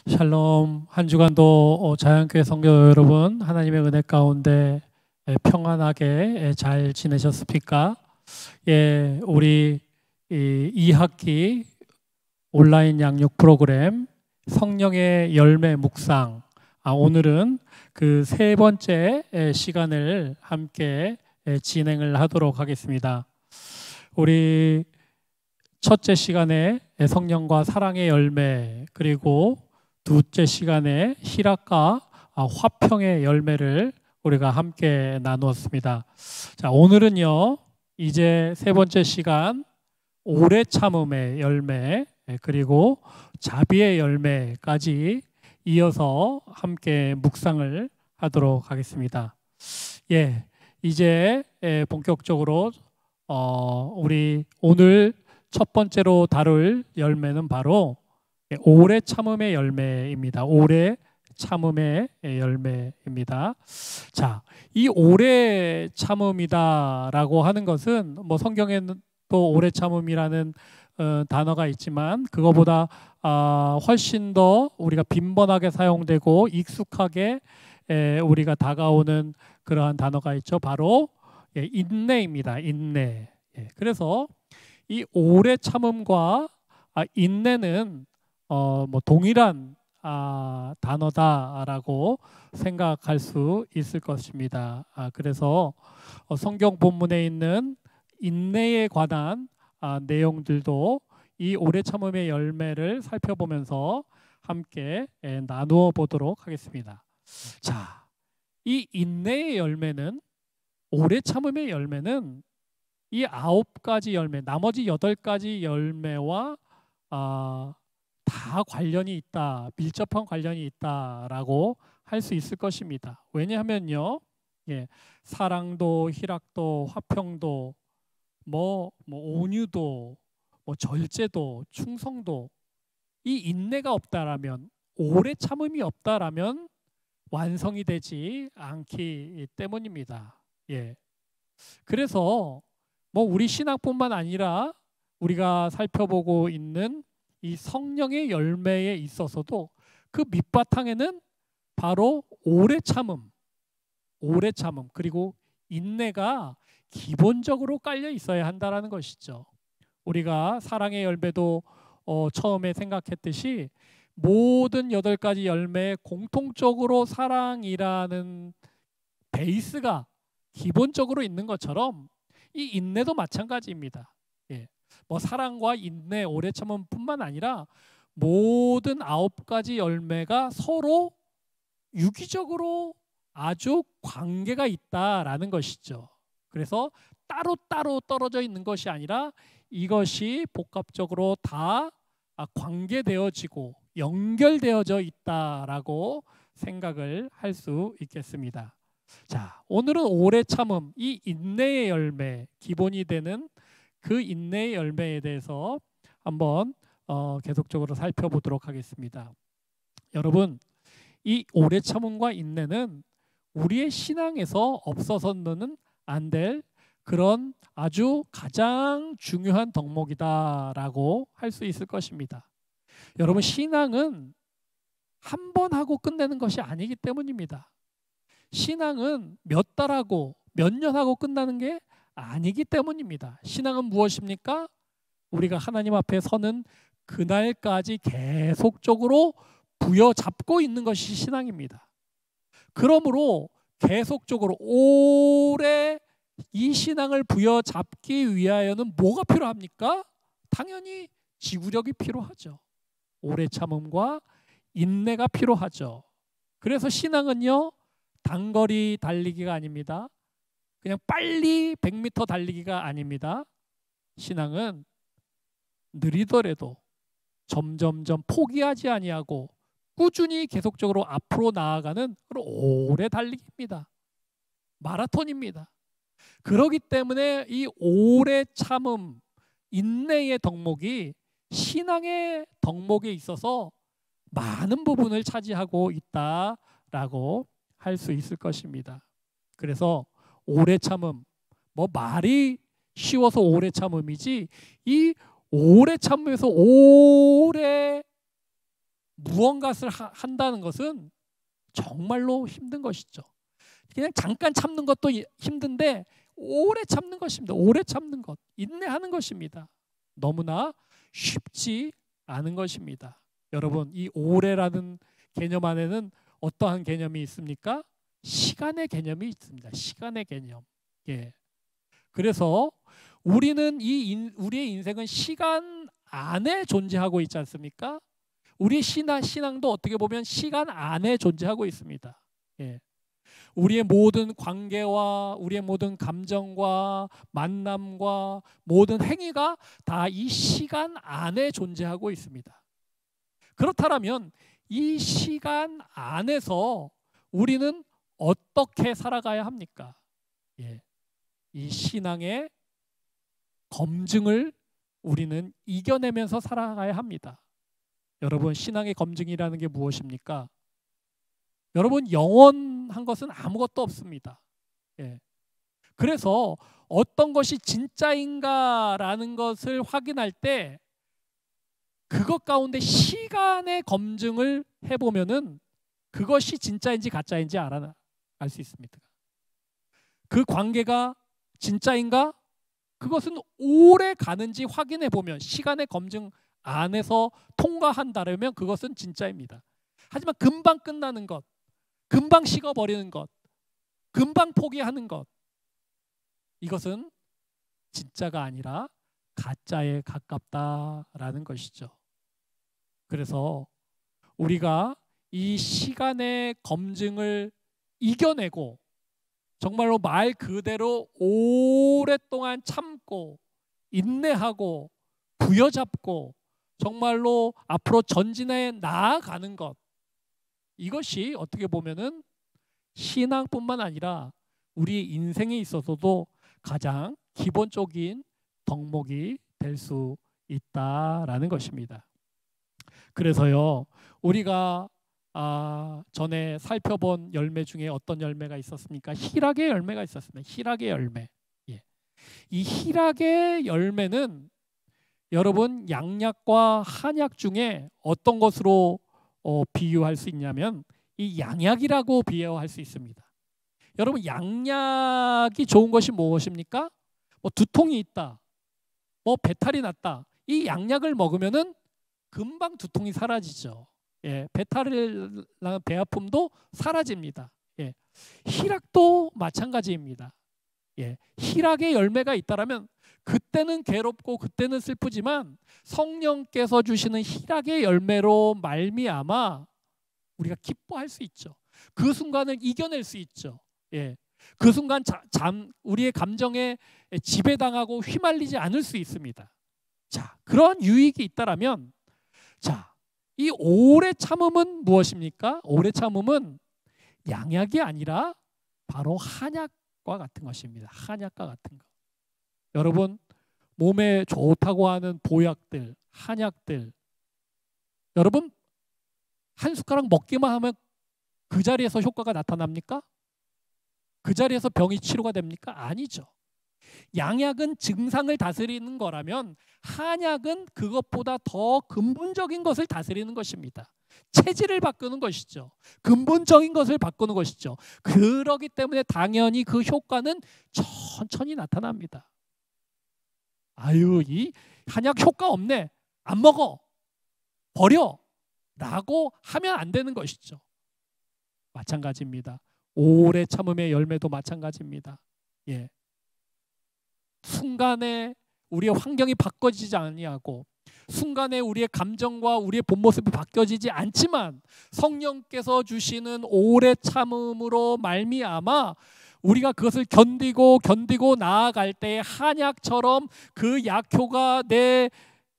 샬롬. 한 주간도 자연교회 성도 여러분, 하나님의 은혜 가운데 평안하게 잘 지내셨습니까? 예, 우리 2학기 온라인 양육 프로그램 성령의 열매 묵상, 오늘은 그 세 번째 시간을 함께 진행을 하도록 하겠습니다. 우리 첫째 시간에 성령과 사랑의 열매, 그리고 둘째 시간에 희락과 화평의 열매를 우리가 함께 나누었습니다. 자, 오늘은요, 이제 세 번째 시간 오래 참음의 열매, 그리고 자비의 열매까지 이어서 함께 묵상을 하도록 하겠습니다. 예, 이제 본격적으로 우리 오늘 첫 번째로 다룰 열매는 바로 오래 참음의 열매입니다. 오래 참음의 열매입니다. 자, 이 오래 참음이다라고 하는 것은 뭐 성경에는 또 오래 참음이라는 단어가 있지만 그거보다 훨씬 더 우리가 빈번하게 사용되고 익숙하게 우리가 다가오는 그러한 단어가 있죠. 바로 인내입니다. 인내. 그래서 이 오래 참음과 인내는 뭐 동일한 단어다라고 생각할 수 있을 것입니다. 그래서 성경 본문에 있는 인내에 관한 내용들도 이 오래 참음의 열매를 살펴보면서 함께 나누어 보도록 하겠습니다. 자, 이 인내의 열매는, 오래 참음의 열매는 이 9가지 열매, 나머지 8가지 열매와 다 관련이 있다, 밀접한 관련이 있다라고 할 수 있을 것입니다. 왜냐하면요, 사랑도, 희락도, 화평도, 뭐 온유도, 뭐 절제도, 충성도, 이 인내가 없다라면, 오래 참음이 없다라면 완성이 되지 않기 때문입니다. 그래서 뭐 우리 신앙뿐만 아니라 우리가 살펴보고 있는 이 성령의 열매에 있어서도 그 밑바탕에는 바로 오래 참음, 그리고 인내가 기본적으로 깔려 있어야 한다라는 것이죠. 우리가 사랑의 열매도 처음에 생각했듯이 모든 8가지 열매에 공통적으로 사랑이라는 베이스가 기본적으로 있는 것처럼 이 인내도 마찬가지입니다. 뭐 사랑과 인내, 오래 참음뿐만 아니라 모든 9가지 열매가 서로 유기적으로 아주 관계가 있다라는 것이죠. 그래서 따로따로 떨어져 있는 것이 아니라 이것이 복합적으로 다 관계되어지고 연결되어져 있다라고 생각을 할 수 있겠습니다. 자, 오늘은 오래 참음, 이 인내의 열매, 기본이 되는 그 인내의 열매에 대해서 한번 계속적으로 살펴보도록 하겠습니다. 여러분, 이 오래 참음과 인내는 우리의 신앙에서 없어서는 안 될 그런 아주 가장 중요한 덕목이다라고 할 수 있을 것입니다. 여러분, 신앙은 한 번 하고 끝내는 것이 아니기 때문입니다. 신앙은 몇 달하고 몇 년하고 끝나는 게 아니기 때문입니다. 신앙은 무엇입니까? 우리가 하나님 앞에 서는 그날까지 계속적으로 부여잡고 있는 것이 신앙입니다. 그러므로 계속적으로 오래 이 신앙을 부여잡기 위하여는 뭐가 필요합니까? 당연히 지구력이 필요하죠. 오래 참음과 인내가 필요하죠. 그래서 신앙은요, 단거리 달리기가 아닙니다. 그냥 빨리 100m 달리기가 아닙니다. 신앙은 느리더라도 점점점 포기하지 아니하고 꾸준히 계속적으로 앞으로 나아가는 그런 오래 달리기입니다. 마라톤입니다. 그렇기 때문에 이 오래 참음, 인내의 덕목이 신앙의 덕목에 있어서 많은 부분을 차지하고 있다라고 할 수 있을 것입니다. 그래서 오래 참음, 뭐 말이 쉬워서 오래 참음이지 이 오래 참음에서 오래 무언가를 한다는 것은 정말로 힘든 것이죠. 그냥 잠깐 참는 것도 힘든데 오래 참는 것입니다. 오래 참는 것, 인내하는 것입니다. 너무나 쉽지 않은 것입니다. 여러분, 이 오래라는 개념 안에는 어떠한 개념이 있습니까? 시간의 개념이 있습니다. 시간의 개념. 예. 그래서 우리는 우리의 인생은 시간 안에 존재하고 있지 않습니까? 우리 신앙도 어떻게 보면 시간 안에 존재하고 있습니다. 예. 우리의 모든 관계와 우리의 모든 감정과 만남과 모든 행위가 다 이 시간 안에 존재하고 있습니다. 그렇다면 이 시간 안에서 우리는 어떻게 살아가야 합니까? 예. 이 신앙의 검증을 우리는 이겨내면서 살아가야 합니다. 여러분, 신앙의 검증이라는 게 무엇입니까? 여러분, 영원한 것은 아무것도 없습니다. 예. 그래서 어떤 것이 진짜인가라는 것을 확인할 때 그것 가운데 시간의 검증을 해보면은 그것이 진짜인지 가짜인지 알 수 있습니다. 그 관계가 진짜인가? 그것은 오래 가는지 확인해 보면 시간의 검증 안에서 통과한다면 그것은 진짜입니다. 하지만 금방 끝나는 것, 금방 식어버리는 것, 금방 포기하는 것, 이것은 진짜가 아니라 가짜에 가깝다라는 것이죠. 그래서 우리가 이 시간의 검증을 이겨내고 정말로 말 그대로 오랫동안 참고 인내하고 부여잡고 정말로 앞으로 전진해 나아가는 것, 이것이 어떻게 보면은 신앙뿐만 아니라 우리 인생에 있어서도 가장 기본적인 덕목이 될 수 있다라는 것입니다. 그래서요, 우리가 전에 살펴본 열매 중에 어떤 열매가 있었습니까? 희락의 열매가 있었습니다. 희락의 열매. 예. 이 희락의 열매는 여러분 양약과 한약 중에 어떤 것으로 비유할 수 있냐면 이 양약이라고 비유할 수 있습니다. 여러분, 양약이 좋은 것이 무엇입니까? 뭐 두통이 있다, 뭐 배탈이 났다. 이 양약을 먹으면은 금방 두통이 사라지죠. 예, 배탈을 나는 배 아픔도 사라집니다. 예, 희락도 마찬가지입니다. 예, 희락의 열매가 있다라면 그때는 괴롭고 그때는 슬프지만 성령께서 주시는 희락의 열매로 말미암아 우리가 기뻐할 수 있죠. 그 순간을 이겨낼 수 있죠. 예, 그 순간 우리의 감정에 지배당하고 휘말리지 않을 수 있습니다. 자, 그런 유익이 있다라면, 자, 이 오래 참음은 무엇입니까? 오래 참음은 양약이 아니라 바로 한약과 같은 것입니다. 한약과 같은 것. 여러분, 몸에 좋다고 하는 보약들, 한약들, 여러분 한 숟가락 먹기만 하면 그 자리에서 효과가 나타납니까? 그 자리에서 병이 치료가 됩니까? 아니죠. 양약은 증상을 다스리는 거라면 한약은 그것보다 더 근본적인 것을 다스리는 것입니다. 체질을 바꾸는 것이죠. 근본적인 것을 바꾸는 것이죠. 그렇기 때문에 당연히 그 효과는 천천히 나타납니다. 아유, 이 한약 효과 없네, 안 먹어, 버려 라고 하면 안 되는 것이죠. 마찬가지입니다. 오래 참음의 열매도 마찬가지입니다. 예. 순간에 우리의 환경이 바꿔지지 아니하고 순간에 우리의 감정과 우리의 본 모습이 바뀌어지지 않지만 성령께서 주시는 오래 참음으로 말미암아 우리가 그것을 견디고 나아갈 때 한약처럼 그 약효가 내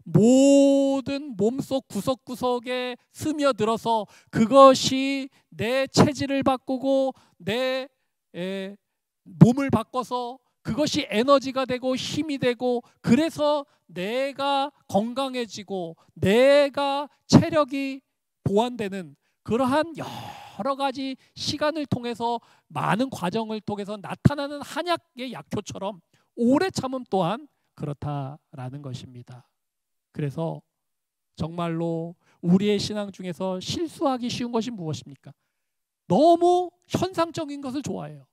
모든 몸속 구석구석에 스며들어서 그것이 내 체질을 바꾸고 내 몸을 바꿔서 그것이 에너지가 되고 힘이 되고 그래서 내가 건강해지고 내가 체력이 보완되는 그러한 여러 가지 시간을 통해서 많은 과정을 통해서 나타나는 한약의 약효처럼 오래 참음 또한 그렇다라는 것입니다. 그래서 정말로 우리의 신앙 중에서 실수하기 쉬운 것이 무엇입니까? 너무 현상적인 것을 좋아해요.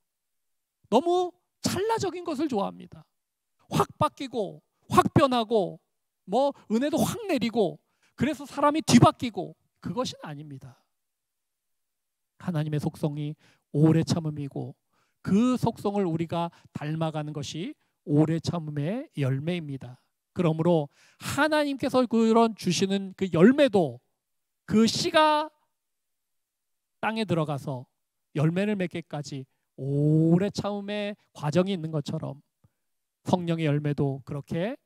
너무 찰나적인 것을 좋아합니다. 확 바뀌고 확 변하고 뭐 은혜도 확 내리고 그래서 사람이 뒤바뀌고 그것이 아닙니다. 하나님의 속성이 오래 참음이고 그 속성을 우리가 닮아가는 것이 오래 참음의 열매입니다. 그러므로 하나님께서 그런 주시는 그 열매도 그 씨가 땅에 들어가서 열매를 맺기까지 오래 참음의 과정이 있는 것처럼 성령의 열매도 그렇게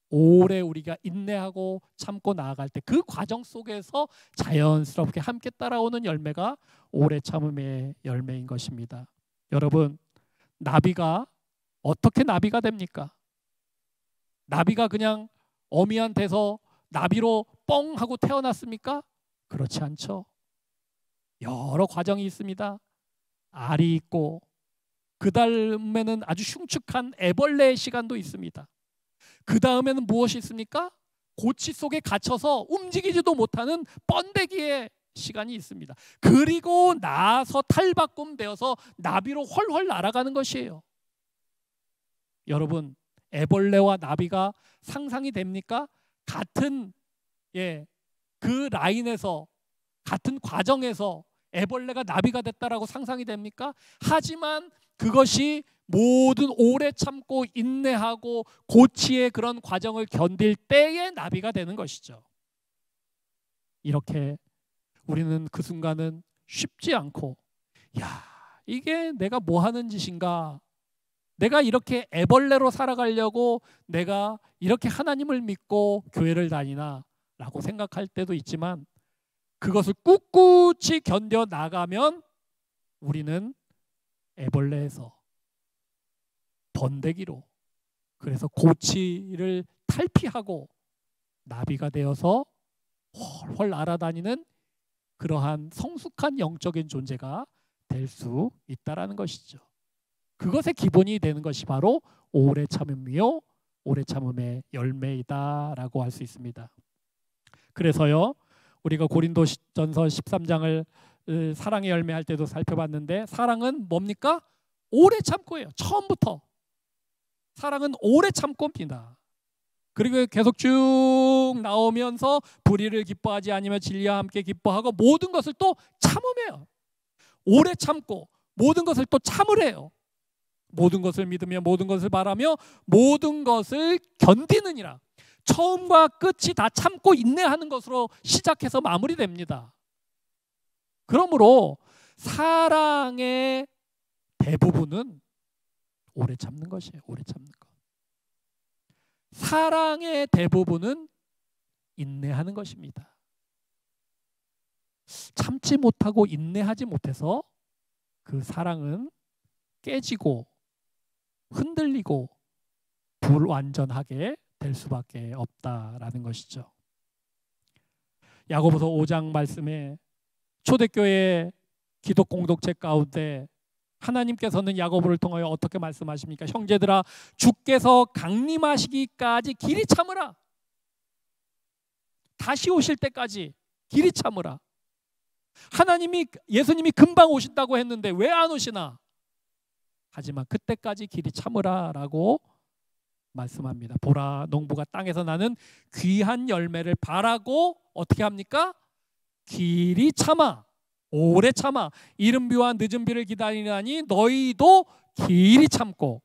오래 우리가 인내하고 참고 나아갈 때 그 과정 속에서 자연스럽게 함께 따라오는 열매가 오래 참음의 열매인 것입니다. 여러분, 나비가 어떻게 나비가 됩니까? 나비가 그냥 어미한테서 나비로 뻥 하고 태어났습니까? 그렇지 않죠. 여러 과정이 있습니다. 알이 있고 그 다음에는 아주 흉측한 애벌레의 시간도 있습니다. 그 다음에는 무엇이 있습니까? 고치 속에 갇혀서 움직이지도 못하는 번데기의 시간이 있습니다. 그리고 나서 탈바꿈되어서 나비로 훨훨 날아가는 것이에요. 여러분, 애벌레와 나비가 상상이 됩니까? 같은 그 라인에서 같은 과정에서 애벌레가 나비가 됐다라고 상상이 됩니까? 하지만 그것이 모든 오래 참고 인내하고 고치의 그런 과정을 견딜 때에 나비가 되는 것이죠. 이렇게 우리는 그 순간은 쉽지 않고 이게 내가 뭐 하는 짓인가? 내가 이렇게 애벌레로 살아가려고 내가 이렇게 하나님을 믿고 교회를 다니나? 라고 생각할 때도 있지만 그것을 꿋꿋이 견뎌 나가면 우리는 애벌레에서 번데기로 그래서 고치를 탈피하고 나비가 되어서 훨훨 날아다니는 그러한 성숙한 영적인 존재가 될 수 있다라는 것이죠. 그것의 기본이 되는 것이 바로 오래 참음이요 오래 참음의 열매이다라고 할 수 있습니다. 그래서요 우리가 고린도전서 13장을 사랑의 열매 할 때도 살펴봤는데 사랑은 뭡니까? 오래 참고예요. 처음부터 사랑은 오래 참고입니다. 그리고 계속 쭉 나오면서 불의를 기뻐하지 아니면 진리와 함께 기뻐하고 모든 것을 또 참음해요. 오래 참고 모든 것을 또 참으래요. 모든 것을 믿으며 모든 것을 바라며 모든 것을 견디느니라. 처음과 끝이 다 참고 인내하는 것으로 시작해서 마무리됩니다. 그러므로 사랑의 대부분은 오래 참는 것이에요. 오래 참는 것. 사랑의 대부분은 인내하는 것입니다. 참지 못하고 인내하지 못해서 그 사랑은 깨지고 흔들리고 불완전하게 될 수밖에 없다라는 것이죠. 야고보서 5장 말씀에 초대교회 기독 공동체 가운데 하나님께서는 야고보를 통하여 어떻게 말씀하십니까? 형제들아 주께서 강림하시기까지 길이 참으라. 다시 오실 때까지 길이 참으라. 예수님이 금방 오신다고 했는데 왜 안 오시나? 하지만 그때까지 길이 참으라라고 말씀합니다. 보라 농부가 땅에서 나는 귀한 열매를 바라고 어떻게 합니까? 길이 참아 오래 참아 이른 비와 늦은 비를 기다리나니 너희도 길이 참고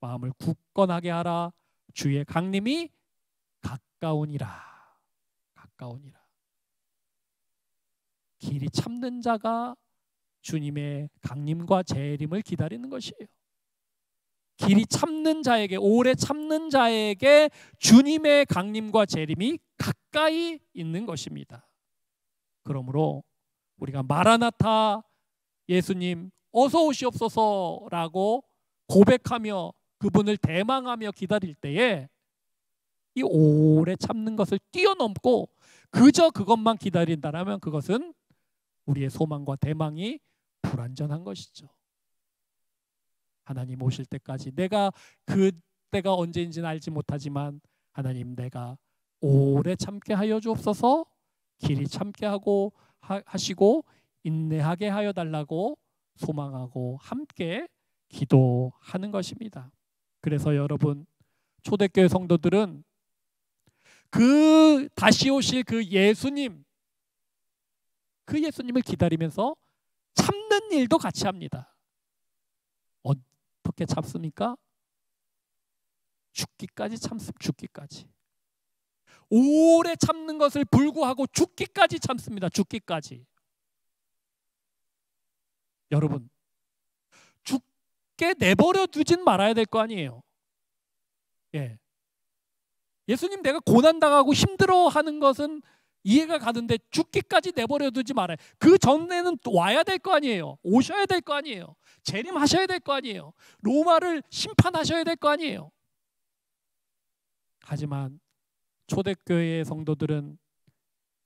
마음을 굳건하게 하라. 주의 강림이 가까우니라. 가까우니라. 길이 참는 자가 주님의 강림과 재림을 기다리는 것이에요. 길이 참는 자에게 오래 참는 자에게 주님의 강림과 재림이 가까이 있는 것입니다. 그러므로 우리가 마라나타 예수님 어서 오시옵소서라고 고백하며 그분을 대망하며 기다릴 때에 이 오래 참는 것을 뛰어넘고 그저 그것만 기다린다면 그것은 우리의 소망과 대망이 불완전한 것이죠. 하나님 오실 때까지 내가 그때가 언제인지는 알지 못하지만 하나님 내가 오래 참게 하여 주옵소서. 길이 참게 하고 하시고 인내하게 하여 달라고 소망하고 함께 기도하는 것입니다. 그래서 여러분, 초대교회 성도들은 그 다시 오실 그 예수님, 그 예수님을 기다리면서 참는 일도 같이 합니다. 어떻게 참습니까? 죽기까지 참습니다. 죽기까지. 오래 참는 것을 불구하고 죽기까지 참습니다. 죽기까지. 여러분, 죽게 내버려 두진 말아야 될 거 아니에요. 예. 예수님, 내가 고난당하고 힘들어하는 것은 이해가 가는데 죽기까지 내버려 두지 말아요. 그 전에는 와야 될 거 아니에요. 오셔야 될 거 아니에요. 재림하셔야 될 거 아니에요. 로마를 심판하셔야 될 거 아니에요. 하지만 초대교회의 성도들은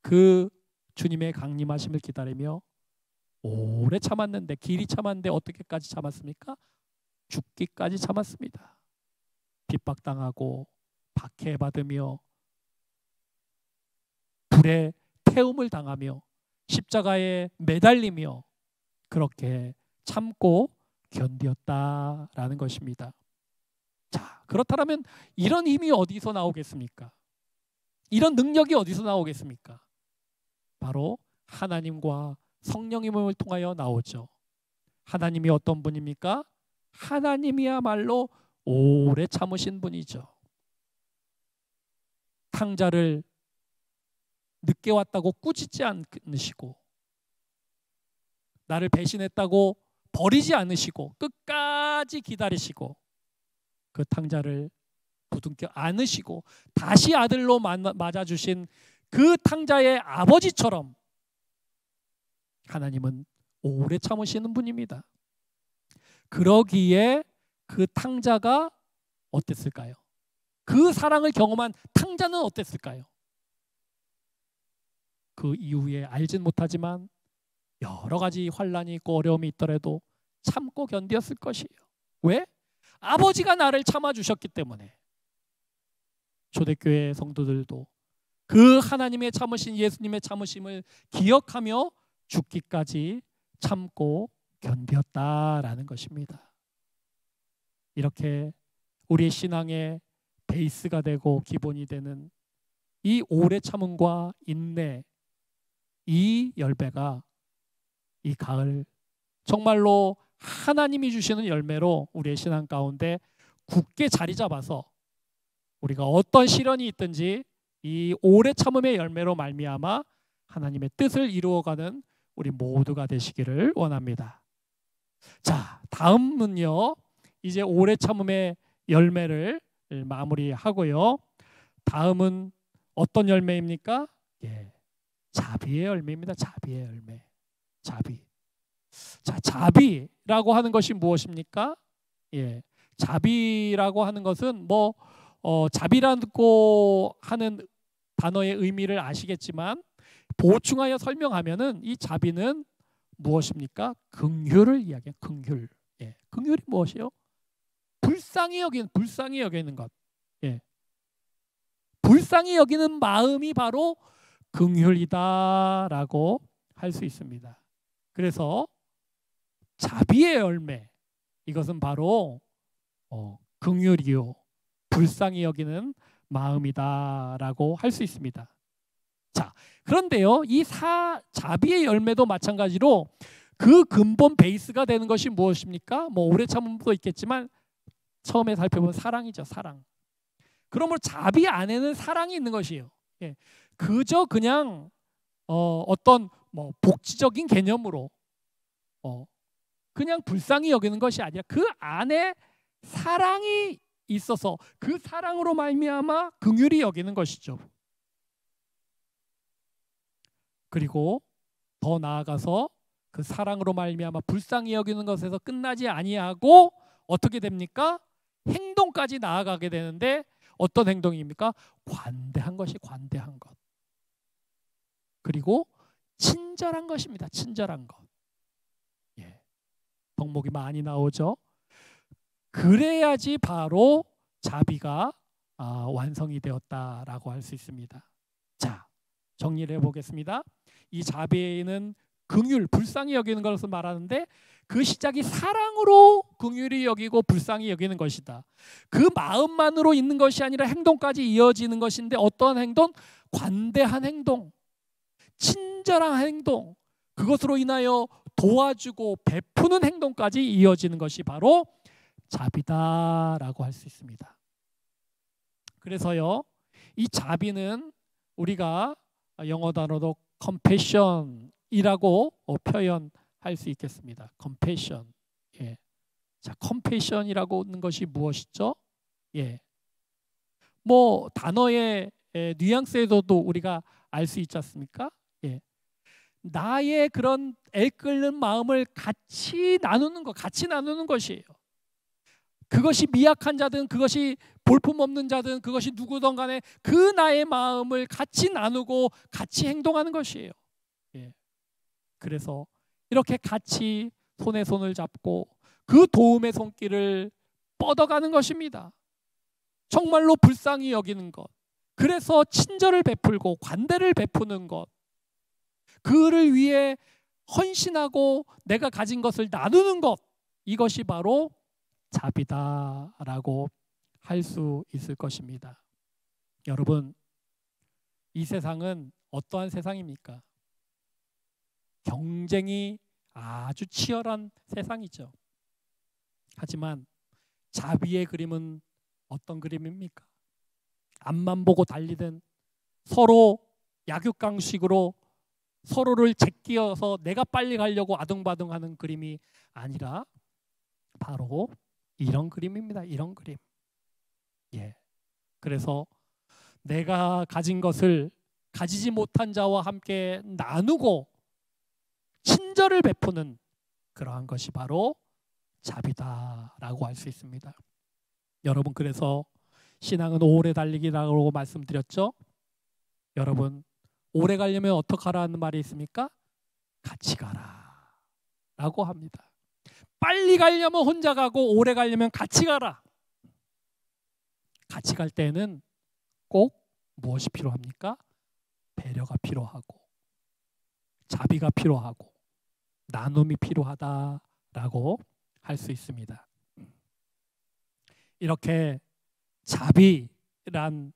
그 주님의 강림하심을 기다리며 오래 참았는데, 길이 참았는데 어떻게까지 참았습니까? 죽기까지 참았습니다. 핍박당하고 박해받으며 불에 태움을 당하며 십자가에 매달리며 그렇게 참고 견디었다라는 것입니다. 자, 그렇다면 이런 힘이 어디서 나오겠습니까? 이런 능력이 어디서 나오겠습니까? 바로 하나님과 성령님을 통하여 나오죠. 하나님이 어떤 분입니까? 하나님이야말로 오래 참으신 분이죠. 탕자를 늦게 왔다고 꾸짖지 않으시고, 나를 배신했다고 버리지 않으시고, 끝까지 기다리시고, 그 탕자를 부둥켜 안으시고 다시 아들로 맞아주신 그 탕자의 아버지처럼 하나님은 오래 참으시는 분입니다. 그러기에 그 탕자가 어땠을까요? 그 사랑을 경험한 탕자는 어땠을까요? 그 이후에 알진 못하지만 여러 가지 환난이 있고 어려움이 있더라도 참고 견디었을 것이에요. 왜? 아버지가 나를 참아주셨기 때문에. 초대교회 성도들도 그 하나님의 참으신 예수님의 참으심을 기억하며 죽기까지 참고 견디었다라는 것입니다. 이렇게 우리의 신앙의 베이스가 되고 기본이 되는 이 오래 참음과 인내, 이 열매가 이 가을 정말로 하나님이 주시는 열매로 우리의 신앙 가운데 굳게 자리 잡아서 우리가 어떤 시련이 있든지 이 오래 참음의 열매로 말미암아 하나님의 뜻을 이루어가는 우리 모두가 되시기를 원합니다. 자, 다음은요, 이제 오래 참음의 열매를 마무리하고요. 다음은 어떤 열매입니까? 예, 자비의 열매입니다. 자비의 열매. 자비. 자, 자비라고 하는 것이 무엇입니까? 예, 자비라고 하는 것은 자비라고 하는 단어의 의미를 아시겠지만 보충하여 설명하면은 이 자비는 무엇입니까? 긍휼을 이야기해요. 긍휼. 예, 긍휼이 무엇이요? 불쌍히 여기는 것. 예, 불쌍히 여기는 마음이 바로 긍휼이다라고 할 수 있습니다. 그래서 자비의 열매, 이것은 바로 긍휼이요, 불쌍히 여기는 마음이다라고 할 수 있습니다. 자, 그런데요, 이 자비의 열매도 마찬가지로 그 근본 베이스가 되는 것이 무엇입니까? 오래 참음도 있겠지만 처음에 살펴본 사랑이죠. 사랑. 그러므로 자비 안에는 사랑이 있는 것이에요. 예, 그저 그냥 어떤 복지적인 개념으로 그냥 불쌍히 여기는 것이 아니라 그 안에 사랑이 있어서 그 사랑으로 말미암아 긍휼히 여기는 것이죠. 그리고 더 나아가서 그 사랑으로 말미암아 불쌍히 여기는 것에서 끝나지 아니하고 어떻게 됩니까? 행동까지 나아가게 되는데 어떤 행동입니까? 관대한 것이 관대한 것. 그리고 친절한 것입니다. 친절한 것. 예, 덕목이 많이 나오죠. 그래야지 바로 자비가 완성이 되었다라고 할 수 있습니다. 자, 정리를 해보겠습니다. 이 자비는 긍휼, 불쌍히 여기는 것을 말하는데 그 시작이 사랑으로 긍휼히 여기고 불쌍히 여기는 것이다. 그 마음만으로 있는 것이 아니라 행동까지 이어지는 것인데 어떠한 행동? 관대한 행동, 친절한 행동, 그것으로 인하여 도와주고 베푸는 행동까지 이어지는 것이 바로 자비다라고 할 수 있습니다. 그래서요, 이 자비는 우리가 영어 단어도 compassion이라고 표현할 수 있겠습니다. compassion. 예. 자, compassion이라고 하는 것이 무엇이죠? 예. 뭐 단어의 뉘앙스에서도 우리가 알 수 있지 않습니까? 예. 나의 그런 애끓는 마음을 같이 나누는 것, 같이 나누는 것이에요. 그것이 미약한 자든 그것이 볼품없는 자든 그것이 누구든 간에 그 나의 마음을 같이 나누고 같이 행동하는 것이에요. 예. 그래서 이렇게 같이 손에 손을 잡고 그 도움의 손길을 뻗어가는 것입니다. 정말로 불쌍히 여기는 것, 그래서 친절을 베풀고 관대를 베푸는 것, 그를 위해 헌신하고 내가 가진 것을 나누는 것, 이것이 바로 자비다라고 할 수 있을 것입니다. 여러분, 이 세상은 어떠한 세상입니까? 경쟁이 아주 치열한 세상이죠. 하지만 자비의 그림은 어떤 그림입니까? 앞만 보고 달리든 서로 약육강식으로 서로를 제끼어서 내가 빨리 가려고 아등바등하는 그림이 아니라 바로 이런 그림입니다. 이런 그림. 예. 그래서 내가 가진 것을 가지지 못한 자와 함께 나누고 친절을 베푸는 그러한 것이 바로 자비다라고 할 수 있습니다. 여러분, 그래서 신앙은 오래 달리기라고 말씀드렸죠. 여러분, 오래 가려면 어떻게 하라는 말이 있습니까? 같이 가라 라고 합니다. 빨리 가려면 혼자 가고 오래 가려면 같이 가라. 같이 갈 때는 꼭 무엇이 필요합니까? 배려가 필요하고 자비가 필요하고 나눔이 필요하다라고 할 수 있습니다. 이렇게 자비란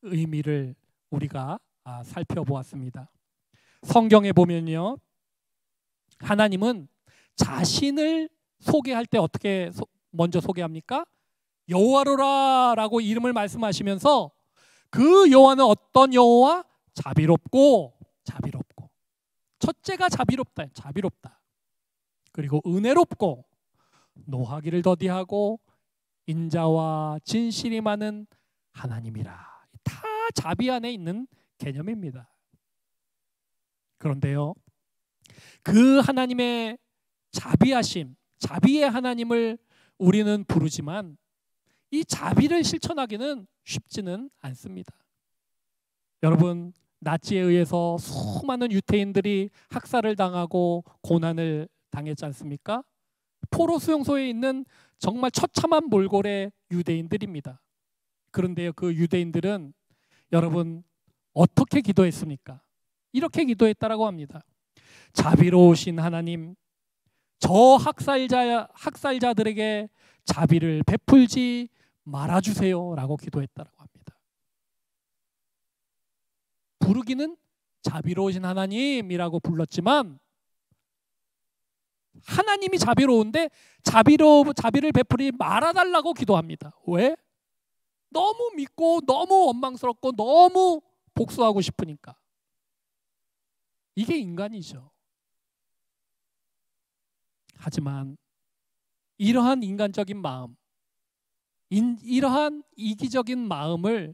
의미를 우리가 살펴보았습니다. 성경에 보면요, 하나님은 자신을 소개할 때 어떻게 먼저 소개합니까? 여호와로라라고 이름을 말씀하시면서 그 여호와는 어떤 여호와? 자비롭고 첫째가 자비롭다. 그리고 은혜롭고 노하기를 더디하고 인자와 진실이 많은 하나님이라. 다 자비 안에 있는 개념입니다. 그런데요, 그 하나님의 자비하심, 자비의 하나님을 우리는 부르지만 이 자비를 실천하기는 쉽지는 않습니다. 여러분, 나치에 의해서 수많은 유태인들이 학살을 당하고 고난을 당했지 않습니까? 포로 수용소에 있는 정말 처참한 몰골의 유대인들입니다. 그런데요, 그 유대인들은 여러분 어떻게 기도했습니까? 이렇게 기도했다라고 합니다. 자비로우신 하나님, 저 학살자들에게 자비를 베풀지 말아주세요라고 기도했다라고 합니다. 부르기는 자비로우신 하나님이라고 불렀지만 하나님이 자비로운데 자비를 베풀이 말아달라고 기도합니다. 왜? 너무 믿고 너무 원망스럽고 너무 복수하고 싶으니까. 이게 인간이죠. 하지만 이러한 인간적인 마음, 이러한 이기적인 마음을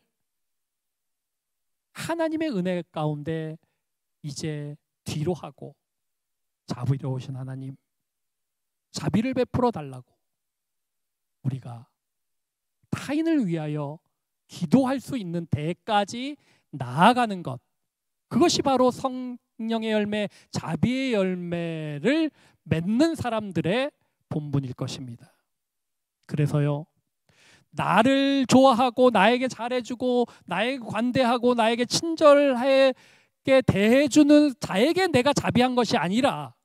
하나님의 은혜 가운데 이제 뒤로 하고 자비로우신 하나님, 자비를 베풀어 달라고 우리가 타인을 위하여 기도할 수 있는 데까지 나아가는 것, 그것이 바로 성령의 열매, 자비의 열매를 맺는 사람들의 본분일 것입니다. 그래서요, 나를 좋아하고 나에게 잘해주고 나에게 관대하고 나에게 친절하게 대해주는 자에게 내가 자비한 것이 아니라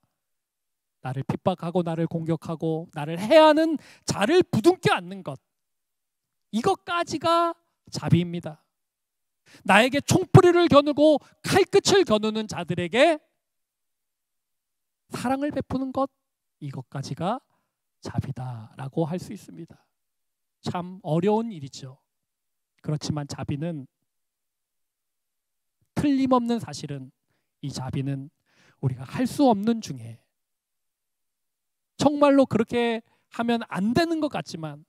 나를 핍박하고 나를 공격하고 나를 해하는 자를 부둥켜 안는 것, 이것까지가 자비입니다. 나에게 총뿌리를 겨누고 칼끝을 겨누는 자들에게 사랑을 베푸는 것, 이것까지가 자비다라고 할 수 있습니다. 참 어려운 일이죠. 그렇지만 자비는, 틀림없는 사실은 이 자비는 우리가 할 수 없는 중에, 정말로 그렇게 하면 안 되는 것 같지만,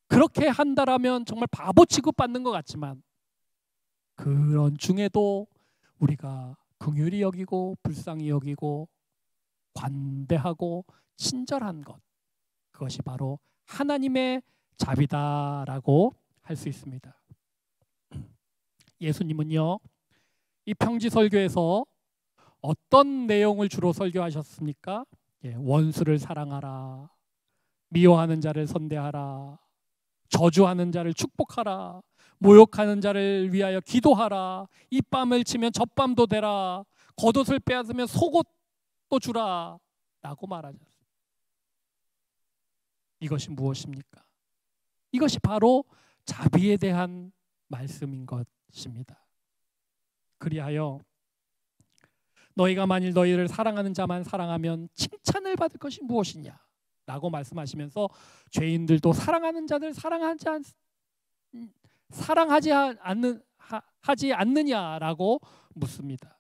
그렇게 한다라면 정말 바보 취급받는 것 같지만, 그런 중에도 우리가 긍휼히 여기고 불쌍히 여기고 관대하고 친절한 것, 그것이 바로 하나님의 자비다라고 할 수 있습니다. 예수님은요, 이 평지설교에서 어떤 내용을 주로 설교하셨습니까? 원수를 사랑하라, 미워하는 자를 선대하라, 저주하는 자를 축복하라, 모욕하는 자를 위하여 기도하라, 입밤을 치면 젖밤도 되라, 겉옷을 빼앗으면 속옷도 주라 라고 말하셨습니다. 이것이 무엇입니까? 이것이 바로 자비에 대한 말씀인 것입니다. 그리하여 너희가 만일 너희를 사랑하는 자만 사랑하면 칭찬을 받을 것이 무엇이냐 라고 말씀하시면서 죄인들도 사랑하는 자들 하지 않느냐라고 묻습니다.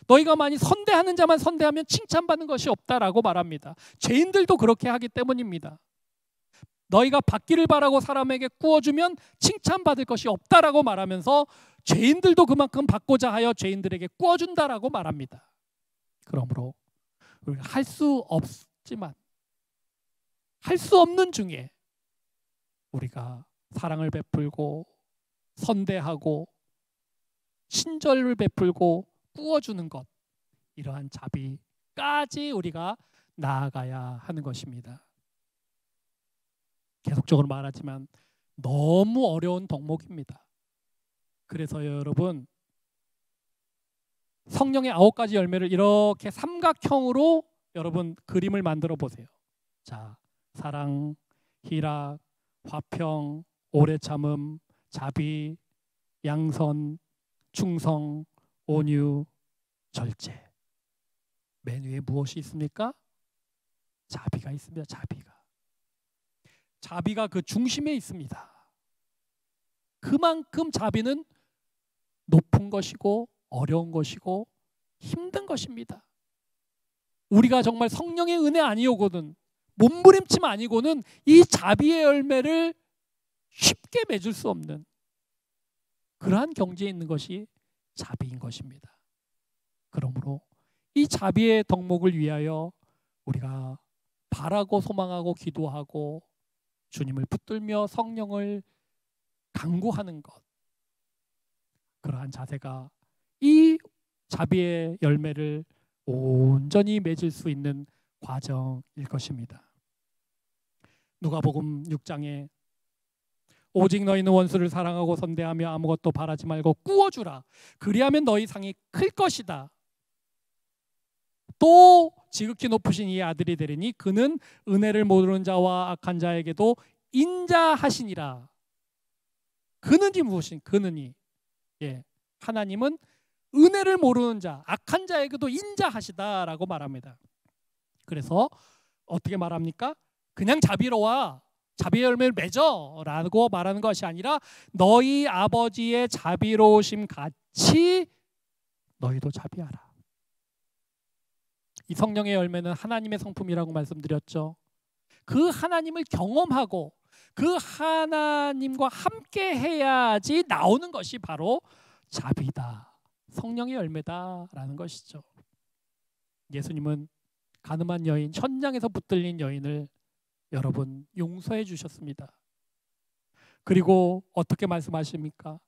너희가 만일 선대하는 자만 선대하면 칭찬받는 것이 없다라고 말합니다. 죄인들도 그렇게 하기 때문입니다. 너희가 받기를 바라고 사람에게 꾸어주면 칭찬받을 것이 없다라고 말하면서 죄인들도 그만큼 받고자 하여 죄인들에게 꾸어준다라고 말합니다. 그러므로 우리가 할 수 없지만, 할 수 없는 중에 우리가 사랑을 베풀고 선대하고 친절을 베풀고 꾸어주는 것, 이러한 자비까지 우리가 나아가야 하는 것입니다. 계속적으로 말하지만 너무 어려운 덕목입니다. 그래서 여러분, 성령의 9가지 열매를 이렇게 삼각형으로 여러분 그림을 만들어 보세요. 자, 사랑, 희락, 화평, 오래 참음, 자비, 양선, 충성, 온유, 절제. 맨 위에 무엇이 있습니까? 자비가 있습니다. 자비가 그 중심에 있습니다. 그만큼 자비는 높은 것이고 어려운 것이고 힘든 것입니다. 우리가 정말 성령의 은혜 아니오거든, 몸부림침 아니고는 이 자비의 열매를 쉽게 맺을 수 없는 그러한 경지에 있는 것이 자비인 것입니다. 그러므로 이 자비의 덕목을 위하여 우리가 바라고 소망하고 기도하고 주님을 붙들며 성령을 간구하는 것, 그러한 자세가 이 자비의 열매를 온전히 맺을 수 있는 과정일 것입니다. 누가복음 6장에 오직 너희는 원수를 사랑하고 선대하며 아무것도 바라지 말고 꾸어주라, 그리하면 너희 상이 클 것이다. 또 지극히 높으신 이 아들이 되리니 그는 은혜를 모르는 자와 악한 자에게도 인자하시니라. 그는이 무엇인? 그는이, 하나님은 은혜를 모르는 자, 악한 자에게도 인자하시다라고 말합니다. 그래서 어떻게 말합니까? 그냥 자비로워, 자비의 열매를 맺어 라고 말하는 것이 아니라 너희 아버지의 자비로우심 같이 너희도 자비하라. 이 성령의 열매는 하나님의 성품이라고 말씀드렸죠. 그 하나님을 경험하고 그 하나님과 함께 해야지 나오는 것이 바로 자비다, 성령의 열매다라는 것이죠. 예수님은 가늠한 여인, 천장에서 붙들린 여인을 여러분 용서해 주셨습니다. 그리고 어떻게 말씀하십니까?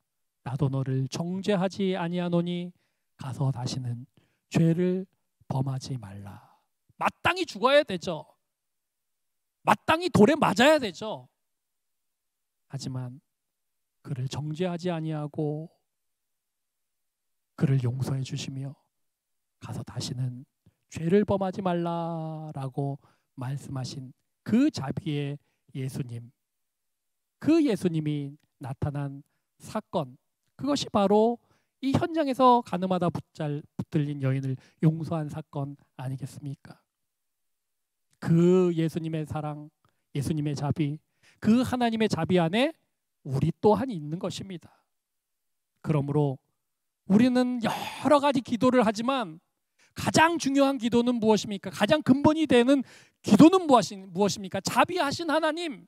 나도 너를 정죄하지 아니하노니 가서 다시는 죄를 범하지 말라. 마땅히 죽어야 되죠. 마땅히 돌에 맞아야 되죠. 하지만 그를 정죄하지 아니하고 그를 용서해 주시며 가서 다시는 죄를 범하지 말라라고 말씀하신 그 자비의 예수님, 그 예수님이 나타난 사건, 그것이 바로 이 현장에서 가늠하다 붙들린 여인을 용서한 사건 아니겠습니까? 그 예수님의 사랑, 예수님의 자비, 그 하나님의 자비 안에 우리 또한 있는 것입니다. 그러므로 우리는 여러 가지 기도를 하지만 가장 중요한 기도는 무엇입니까? 가장 근본이 되는 기도는 무엇입니까? 자비하신 하나님,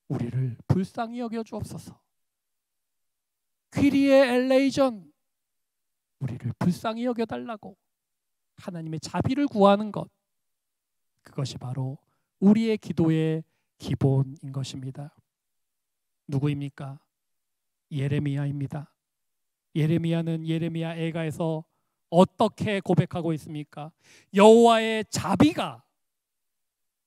우리를 불쌍히 여겨 주옵소서. 퀴리에 엘레이전, 우리를 불쌍히 여겨 달라고 하나님의 자비를 구하는 것, 그것이 바로 우리의 기도의 기본인 것입니다. 누구입니까? 예레미야입니다. 예레미야는 예레미야 애가에서 어떻게 고백하고 있습니까? 여호와의 자비가,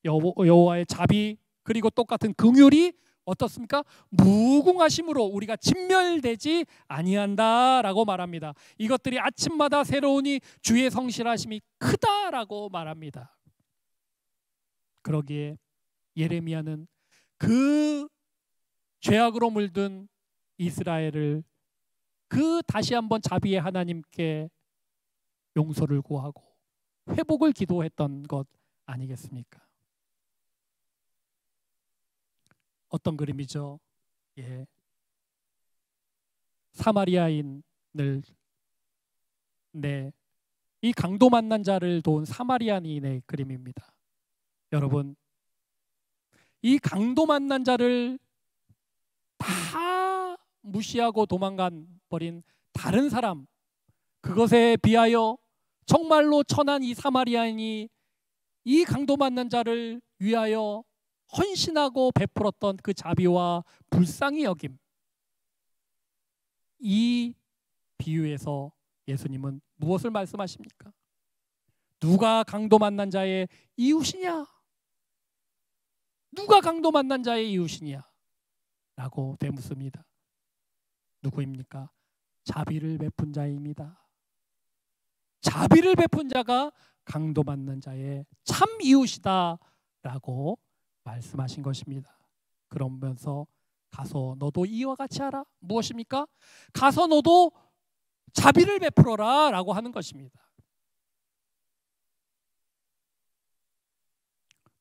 여호와의 자비 그리고 똑같은 긍휼이 어떻습니까? 무궁하심으로 우리가 진멸되지 아니한다라고 말합니다. 이것들이 아침마다 새로우니 주의 성실하심이 크다라고 말합니다. 그러기에 예레미야는 그 죄악으로 물든 이스라엘을 그 다시 한번 자비의 하나님께 용서를 구하고 회복을 기도했던 것 아니겠습니까? 어떤 그림이죠? 예. 사마리아인을, 이 강도 만난 자를 도운 사마리아인의 그림입니다. 여러분, 이 강도 만난 자를 다 무시하고 도망간 버린 다른 사람, 그것에 비하여 정말로 천한 이 사마리아인이 이 강도 만난 자를 위하여 헌신하고 베풀었던 그 자비와 불쌍히 여김, 이 비유에서 예수님은 무엇을 말씀하십니까? 누가 강도 만난 자의 이웃이냐? 누가 강도 만난 자의 이웃이냐? 라고 되묻습니다. 누구입니까? 자비를 베푼 자입니다. 자비를 베푼 자가 강도 만난 자의 참 이웃이다 라고 말씀하신 것입니다. 그러면서 가서 너도 이와 같이 하라. 무엇입니까? 가서 너도 자비를 베풀어라 라고 하는 것입니다.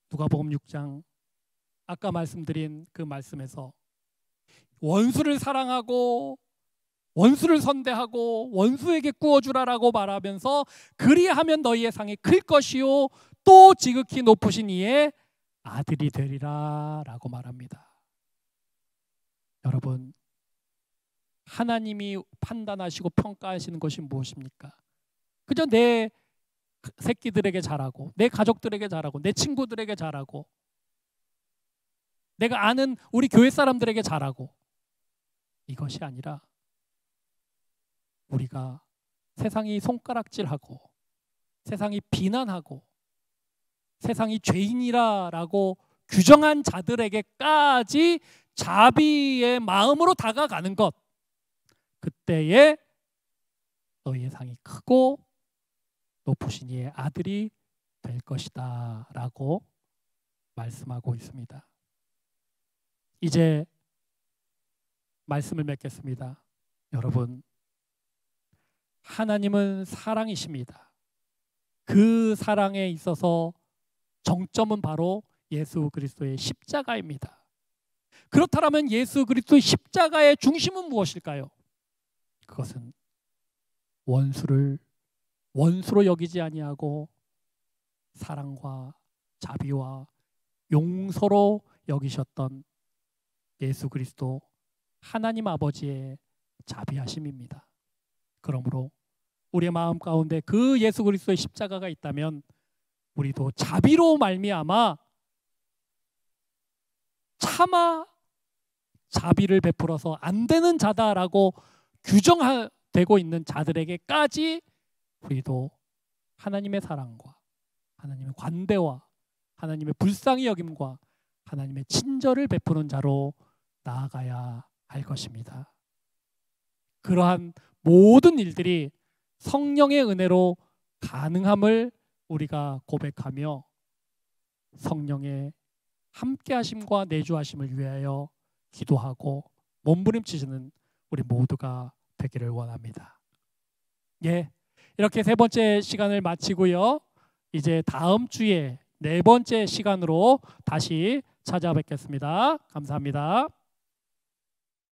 누가복음 6장 아까 말씀드린 그 말씀에서 원수를 사랑하고 원수를 선대하고 원수에게 구워주라라고 말하면서 그리하면 너희의 상이 클 것이요 또 지극히 높으신 이의 아들이 되리라 라고 말합니다. 여러분, 하나님이 판단하시고 평가하시는 것이 무엇입니까? 그저 내 새끼들에게 잘하고 내 가족들에게 잘하고 내 친구들에게 잘하고 내가 아는 우리 교회 사람들에게 잘하고, 이것이 아니라 우리가 세상이 손가락질하고 세상이 비난하고 세상이 죄인이라고 규정한 자들에게까지 자비의 마음으로 다가가는 것, 그때에 너희의 상이 크고 높으신 이의 아들이 될 것이다 라고 말씀하고 있습니다. 이제 말씀을 맺겠습니다. 여러분, 하나님은 사랑이십니다. 그 사랑에 있어서 정점은 바로 예수 그리스도의 십자가입니다. 그렇다면 예수 그리스도의 십자가의 중심은 무엇일까요? 그것은 원수를 원수로 여기지 아니하고 사랑과 자비와 용서로 여기셨던 예수 그리스도 하나님 아버지의 자비하심입니다. 그러므로 우리의 마음 가운데 그 예수 그리스도의 십자가가 있다면 우리도 자비로 말미암아 차마 자비를 베풀어서 안 되는 자다라고 규정되고 있는 자들에게까지 우리도 하나님의 사랑과 하나님의 관대와 하나님의 불쌍히 여김과 하나님의 친절을 베푸는 자로 나아가야 할 것입니다. 그러한 모든 일들이 성령의 은혜로 가능함을 우리가 고백하며 성령의 함께하심과 내주하심을 위하여 기도하고 몸부림치시는 우리 모두가 되기를 원합니다. 예, 이렇게 세 번째 시간을 마치고요. 이제 다음 주에 네 번째 시간으로 다시 찾아뵙겠습니다. 감사합니다.